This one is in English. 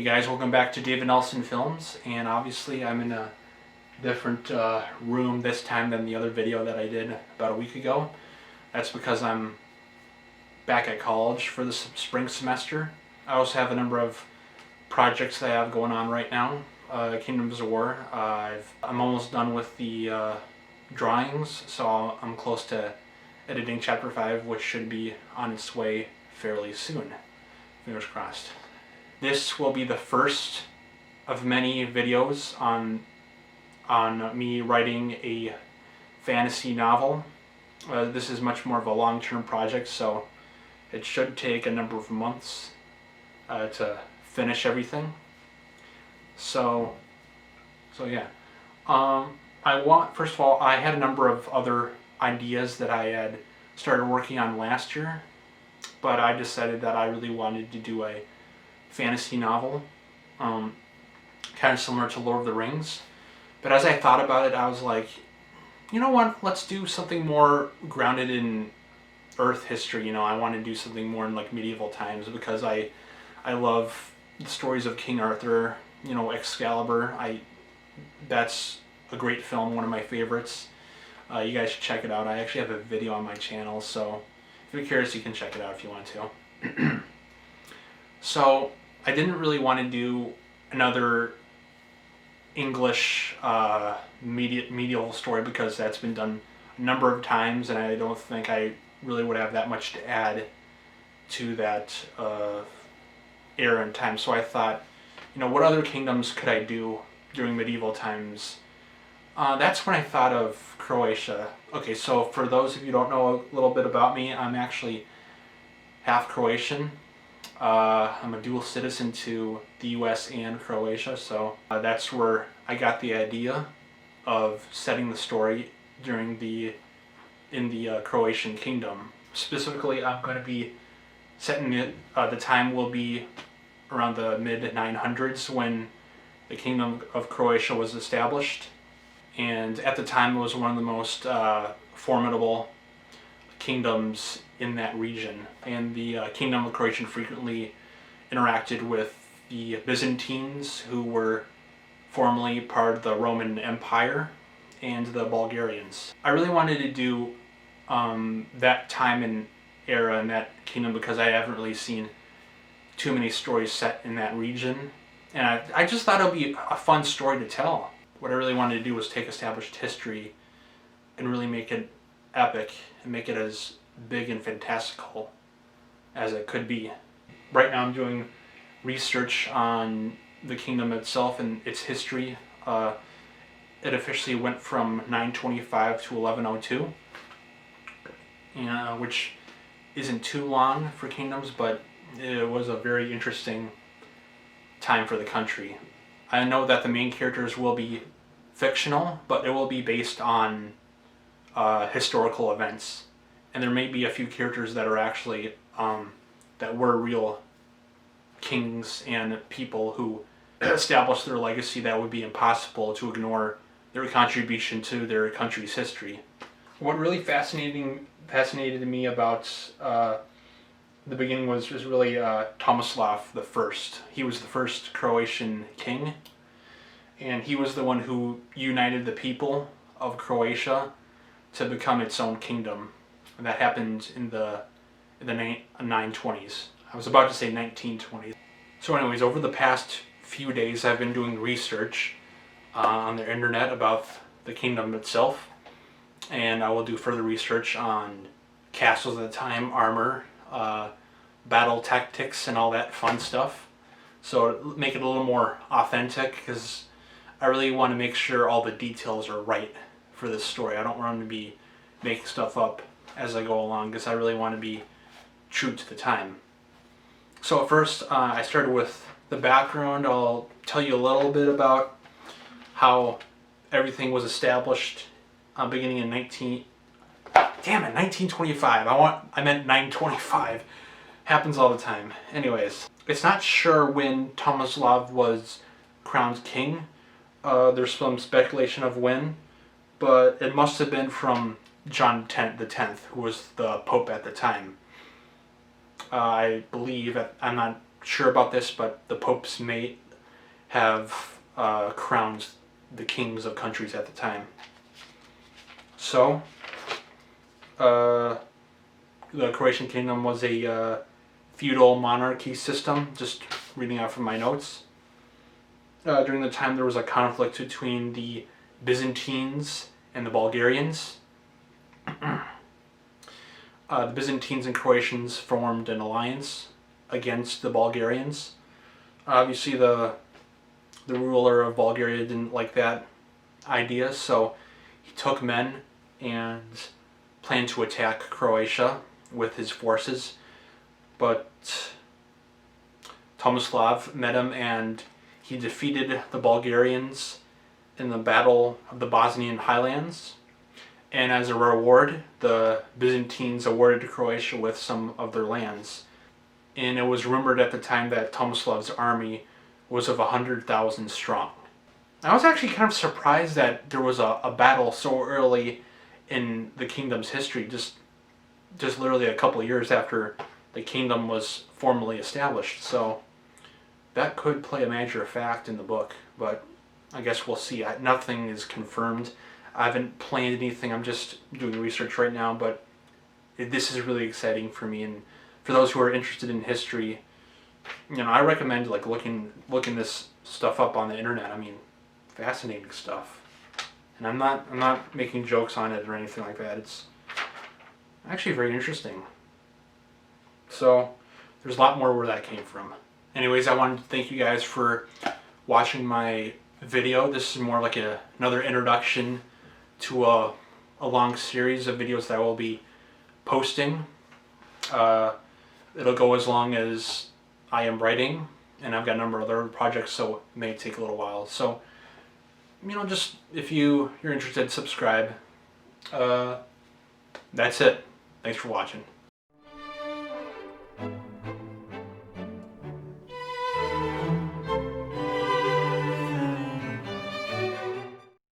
guys, welcome back to David Nelson Films, and obviously I'm in a different room this time than the other video that I did about a week ago. That's because I'm back at college for the spring semester. I also have a number of projects that I have going on right now. Kingdoms of War. I'm almost done with the drawings, so I'm close to editing Chapter 5, which should be on its way fairly soon. Fingers crossed. This will be the first of many videos on me writing a fantasy novel. This is much more of a long-term project, so it should take a number of months to finish everything. So yeah. First of all, I had a number of other ideas that I had started working on last year, but I decided that I really wanted to do a fantasy novel, kind of similar to Lord of the Rings. But as I thought about it, I was like, you know what, let's do something more grounded in Earth history. I want to do something more in like medieval times, because I love the stories of King Arthur, Excalibur. That's a great film, one of my favorites. You guys should check it out. I actually have a video on my channel, so if you're curious, you can check it out if you want to. So I didn't really want to do another English medieval story, because that's been done a number of times, and I don't think I really would have that much to add to that era and time. So I thought, what other kingdoms could I do during medieval times? That's when I thought of Croatia. Okay, so for those of you who don't know a little bit about me, I'm actually half Croatian. I'm a dual citizen to the US and Croatia, so that's where I got the idea of setting the story in the Croatian kingdom. Specifically, I'm going to be setting it, the time will be around the mid-900s when the Kingdom of Croatia was established, and at the time it was one of the most formidable kingdoms in that region. And the Kingdom of Croatia frequently interacted with the Byzantines, who were formerly part of the Roman Empire, and the Bulgarians. I really wanted to do that time and era in that kingdom, because I haven't really seen too many stories set in that region, and I just thought it would be a fun story to tell. What I really wanted to do was take established history and really make it epic and make it as big and fantastical as it could be. Right now I'm doing research on the kingdom itself and its history. It officially went from 925 to 1102, which isn't too long for kingdoms, but it was a very interesting time for the country. I know that the main characters will be fictional, but it will be based on historical events, and there may be a few characters that are actually that were real kings and people who established their legacy that would be impossible to ignore their contribution to their country's history. What really fascinated me about the beginning was really Tomislav I. He was the first Croatian king, and he was the one who united the people of Croatia to become its own kingdom. And that happened in the 920s. I was about to say 1920s. So anyways, over the past few days I've been doing research on the internet about the kingdom itself, and I will do further research on castles at the time, armor, battle tactics, and all that fun stuff. So make it a little more authentic, because I really want to make sure all the details are right for this story. I don't want to be making stuff up as I go along, because I really want to be true to the time. So at first, I started with the background. I'll tell you a little bit about how everything was established beginning in 1925. I meant 925. Happens all the time. Anyways, it's not sure when Tomislav was crowned king. There's some speculation of when, but it must have been from John X, who was the Pope at the time. I believe, I'm not sure about this, but the popes may have crowned the kings of countries at the time. So, the Croatian kingdom was a feudal monarchy system, just reading out from my notes. During the time there was a conflict between the Byzantines and the Bulgarians. The Byzantines and Croatians formed an alliance against the Bulgarians. Obviously the ruler of Bulgaria didn't like that idea, so he took men and planned to attack Croatia with his forces, but Tomislav met him and he defeated the Bulgarians in the Battle of the Bosnian Highlands. And as a reward, the Byzantines awarded Croatia with some of their lands. And it was rumored at the time that Tomislav's army was of 100,000 strong. I was actually kind of surprised that there was a battle so early in the kingdom's history, just literally a couple of years after the kingdom was formally established. So that could play a major fact in the book, but I guess we'll see. Nothing is confirmed. I haven't planned anything. I'm just doing research right now, but this is really exciting for me. And for those who are interested in history, I recommend like looking this stuff up on the internet. I mean, fascinating stuff. And I'm not making jokes on it or anything like that. It's actually very interesting. So there's a lot more where that came from. Anyways, I wanted to thank you guys for watching my video. This is more like another introduction to a long series of videos that I will be posting. It'll go as long as I am writing, and I've got a number of other projects, so it may take a little while. So, just if you're interested, subscribe. That's it. Thanks for watching.